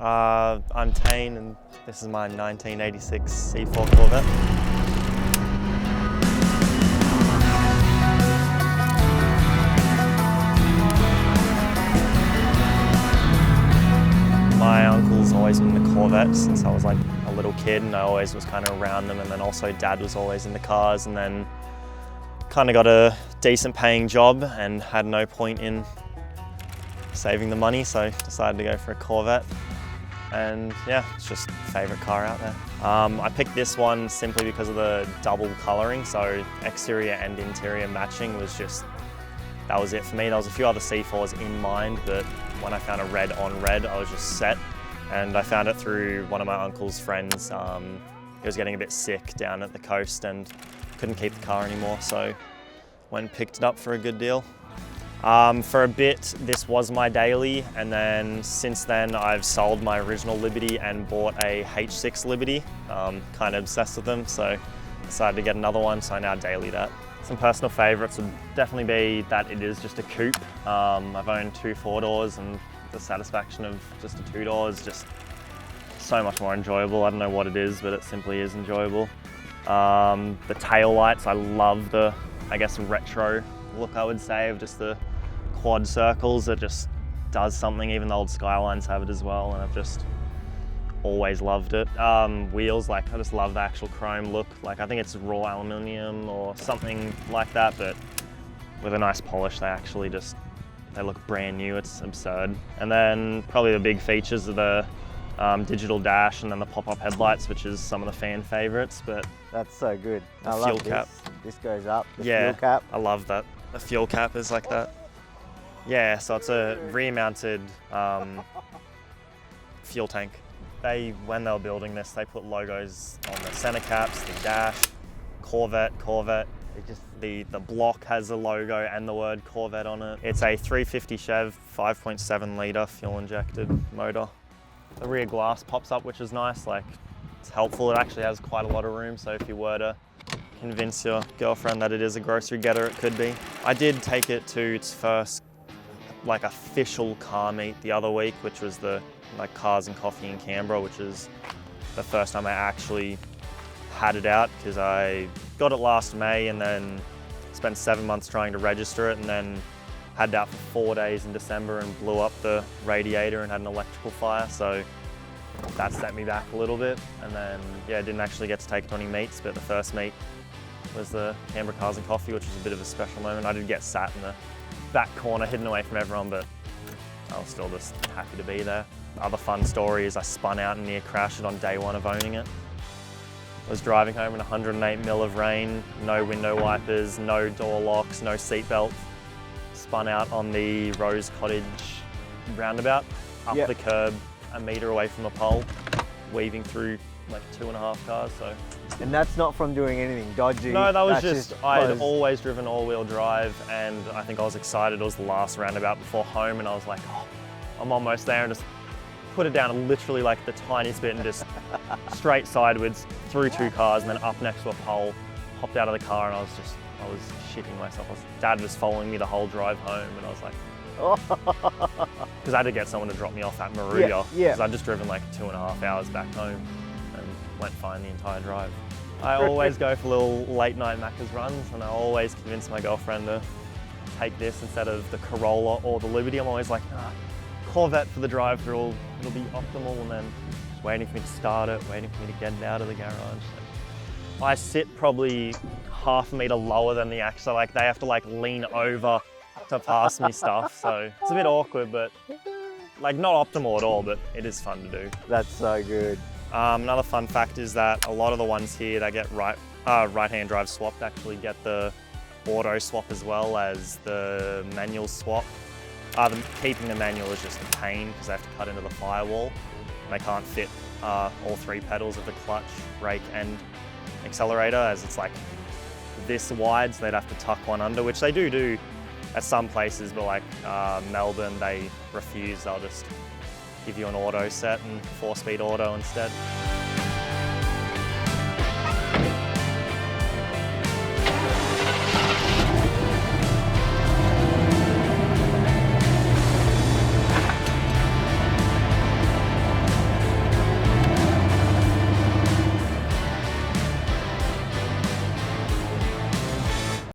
I'm Taine, and this is my 1986 C4 Corvette. My uncle's always been the Corvette since I was like a little kid, and I always was kind of around them, and then also Dad was always in the cars, and then kind of got a decent paying job and had no point in saving the money, so decided to go for a Corvette. And yeah, it's just favourite car out there. I picked this one simply because of the double colouring, so exterior and interior matching was just, that was it for me. There was a few other C4s in mind, but when I found a red on red, I was just set. And I found it through one of my uncle's friends. He was getting a bit sick down at the coast and couldn't keep the car anymore, so went and picked it up for a good deal. For a bit, this was my daily, and then since then I've sold my original Liberty and bought a H6 Liberty. Kind of obsessed with them, so decided to get another one, so I now daily that. Some personal favourites would definitely be that it is just a coupe. I've owned two 4-doors, and the satisfaction of just a 2-door is just so much more enjoyable. I don't know what it is, but it simply is enjoyable. The tail lights, I love the, I guess, retro look, I would say, of just the quad circles. It just does something. Even the old Skylines have it as well, and I've just always loved it. Wheels, like, I just love the actual chrome look. Like, I think it's raw aluminium or something like that, but with a nice polish, they actually just, they look brand new. It's absurd. And then probably the big features are the digital dash and then the pop-up headlights, which is some of the fan favorites. But that's so good. The fuel cap. This goes up, the yeah, fuel cap. I love that. The fuel cap is like that. Yeah, so it's a rear-mounted fuel tank. When they were building this, they put logos on the center caps, the dash, Corvette. The block has a logo and the word Corvette on it. It's a 350 Chev, 5.7 litre fuel-injected motor. The rear glass pops up, which is nice. Like, it's helpful. It actually has quite a lot of room, so if you were to convince your girlfriend that it is a grocery getter, it could be. I did take it to its first like official car meet the other week, which was the like Cars and Coffee in Canberra, which is the first time I actually had it out, because I got it last May and then spent 7 months trying to register it, and then had it out for 4 days in December and blew up the radiator and had an electrical fire, so that set me back a little bit. And then yeah, I didn't actually get to take it to any meets, but the first meet was the Canberra Cars and Coffee, which was a bit of a special moment. I did get sat in the back corner, hidden away from everyone, but I was still just happy to be there. Other fun story is I spun out and near crashed it on day one of owning it. I was driving home in 108 mil of rain, no window wipers, no door locks, no seatbelt. Spun out on the Rose Cottage roundabout, up the curb, a metre away from a pole, weaving through like 2.5 cars. So. And that's not from doing anything dodgy? No, that was just I had always driven all-wheel drive, and I think I was excited. It was the last roundabout before home, and I was like, oh, I'm almost there, and just put it down literally like the tiniest bit and just straight sideways through 2 cars and then up next to a pole, hopped out of the car, and I was shitting myself. Dad was following me the whole drive home, and I was like, because I had to get someone to drop me off at Maruya, because I'd just driven like 2.5 hours back home and went fine the entire drive. I always go for little late night Macca's runs, and I always convince my girlfriend to take this instead of the Corolla or the Liberty. I'm always like, Corvette for the drive-through, it'll be optimal, and then just waiting for me to start it, waiting for me to get it out of the garage. I sit probably half a metre lower than the actual, like they have to like lean over to pass me stuff, so it's a bit awkward, but like not optimal at all, but it is fun to do. That's so good. Another fun fact is that a lot of the ones here that get right-hand drive swapped actually get the auto swap as well as the manual swap. Keeping the manual is just a pain because they have to cut into the firewall. They can't fit all 3 pedals of the clutch, brake and accelerator, as it's like this wide, so they'd have to tuck one under, which they do at some places, but like Melbourne, they refuse. They'll just give you an auto set and 4-speed auto instead.